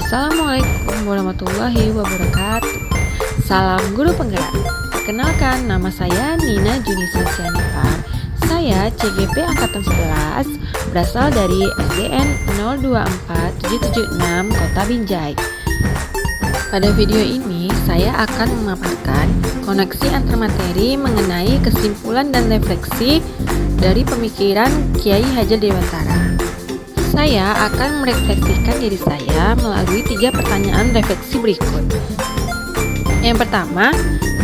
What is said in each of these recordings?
Assalamualaikum warahmatullahi wabarakatuh. Salam guru penggerak. Perkenalkan, nama saya Nina Junisa Sianipar. Saya CGP Angkatan 11, berasal dari SDN 024776 Kota Binjai. Pada video ini, saya akan memaparkan koneksi antar materi mengenai kesimpulan dan refleksi dari pemikiran Kiai Hajar Dewantara. Saya akan merefleksikan diri saya melalui 3 pertanyaan refleksi berikut. Yang pertama,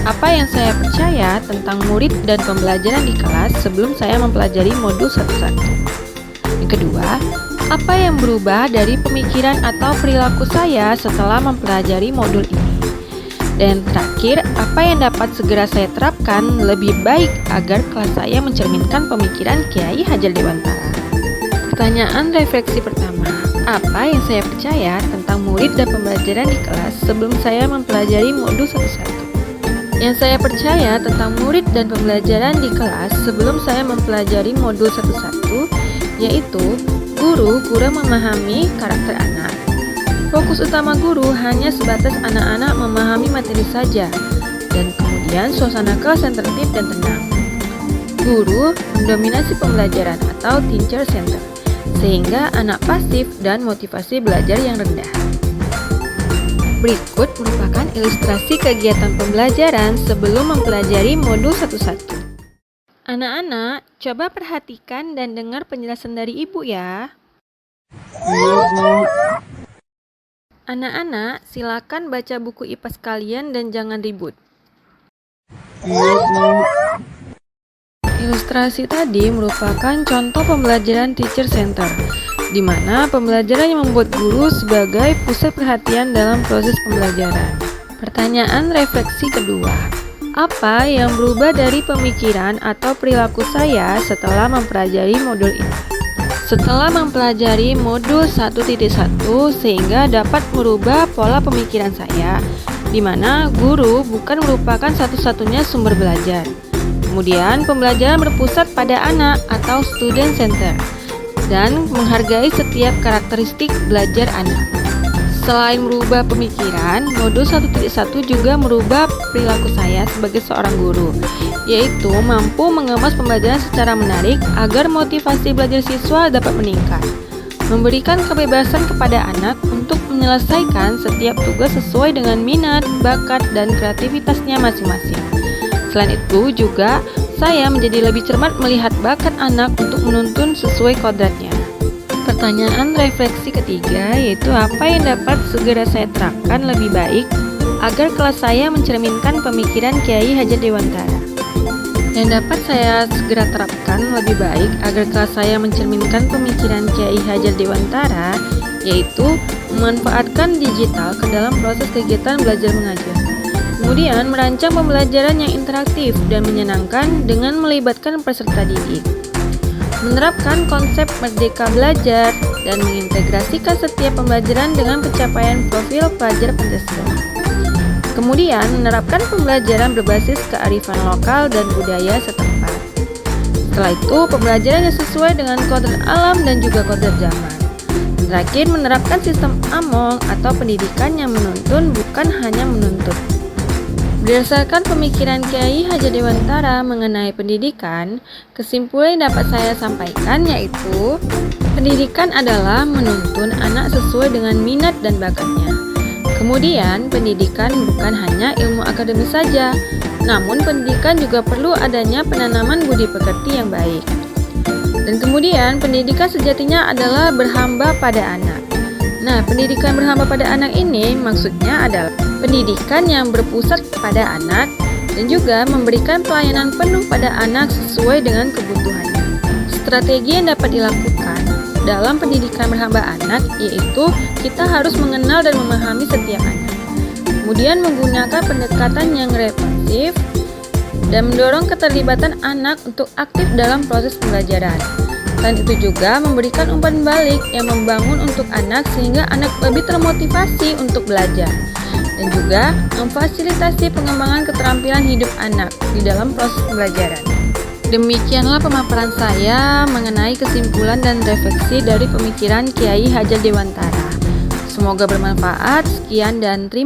apa yang saya percaya tentang murid dan pembelajaran di kelas sebelum saya mempelajari modul satu-satu? Yang kedua, apa yang berubah dari pemikiran atau perilaku saya setelah mempelajari modul ini? Dan terakhir, apa yang dapat segera saya terapkan lebih baik agar kelas saya mencerminkan pemikiran Kiai Hajar Dewantara? Pertanyaan refleksi pertama, apa yang saya percaya tentang murid dan pembelajaran di kelas sebelum saya mempelajari modul satu-satu? Yang saya percaya tentang murid dan pembelajaran di kelas sebelum saya mempelajari modul satu-satu yaitu guru kurang memahami karakter anak. Fokus utama guru hanya sebatas anak-anak memahami materi saja, dan kemudian suasana kelas yang tertib dan tenang. Guru mendominasi pembelajaran atau teacher center, sehingga anak pasif dan motivasi belajar yang rendah. Berikut merupakan ilustrasi kegiatan pembelajaran sebelum mempelajari modul satu-satu. Anak-anak, coba perhatikan dan dengar penjelasan dari ibu ya. Anak-anak, silakan baca buku IPA sekalian dan jangan ribut. Ilustrasi tadi merupakan contoh pembelajaran teacher center, di mana pembelajaran yang membuat guru sebagai pusat perhatian dalam proses pembelajaran. Pertanyaan refleksi kedua, apa yang berubah dari pemikiran atau perilaku saya setelah mempelajari modul ini? Setelah mempelajari modul 1.1 sehingga dapat merubah pola pemikiran saya, di mana guru bukan merupakan satu-satunya sumber belajar. Kemudian, pembelajaran berpusat pada anak atau student center dan menghargai setiap karakteristik belajar anak. Selain merubah pemikiran, modul 1.1 juga merubah perilaku saya sebagai seorang guru, yaitu mampu mengemas pembelajaran secara menarik agar motivasi belajar siswa dapat meningkat. Memberikan kebebasan kepada anak untuk menyelesaikan setiap tugas sesuai dengan minat, bakat, dan kreativitasnya masing-masing. Selain itu juga, saya menjadi lebih cermat melihat bakat anak untuk menuntun sesuai kodratnya. Pertanyaan refleksi ketiga yaitu apa yang dapat segera saya terapkan lebih baik agar kelas saya mencerminkan pemikiran Kiai Hajar Dewantara. Yang dapat saya segera terapkan lebih baik agar kelas saya mencerminkan pemikiran Kiai Hajar Dewantara yaitu memanfaatkan digital ke dalam proses kegiatan belajar mengajar. Kemudian merancang pembelajaran yang interaktif dan menyenangkan dengan melibatkan peserta didik. Menerapkan konsep merdeka belajar dan mengintegrasikan setiap pembelajaran dengan pencapaian profil pelajar Pancasila. Kemudian menerapkan pembelajaran berbasis kearifan lokal dan budaya setempat. Setelah itu pembelajaran yang sesuai dengan kodrat alam dan juga kodrat zaman. Terakhir menerapkan sistem AMONG atau pendidikan yang menuntun bukan hanya menuntut. Berdasarkan pemikiran Kiai Hajar Dewantara mengenai pendidikan, kesimpulan yang dapat saya sampaikan yaitu pendidikan adalah menuntun anak sesuai dengan minat dan bakatnya. Kemudian, pendidikan bukan hanya ilmu akademis saja, namun pendidikan juga perlu adanya penanaman budi pekerti yang baik. Dan kemudian, pendidikan sejatinya adalah berhamba pada anak. Nah, pendidikan berhamba pada anak ini maksudnya adalah pendidikan yang berpusat pada anak dan juga memberikan pelayanan penuh pada anak sesuai dengan kebutuhannya. Strategi yang dapat dilakukan dalam pendidikan berhamba anak yaitu kita harus mengenal dan memahami setiap anak. Kemudian menggunakan pendekatan yang responsif dan mendorong keterlibatan anak untuk aktif dalam proses pembelajaran. Selain itu juga memberikan umpan balik yang membangun untuk anak sehingga anak lebih termotivasi untuk belajar. Dan juga memfasilitasi pengembangan keterampilan hidup anak di dalam proses pembelajaran. Demikianlah pemaparan saya mengenai kesimpulan dan refleksi dari pemikiran Kiai Hajar Dewantara. Semoga bermanfaat. Sekian dan terima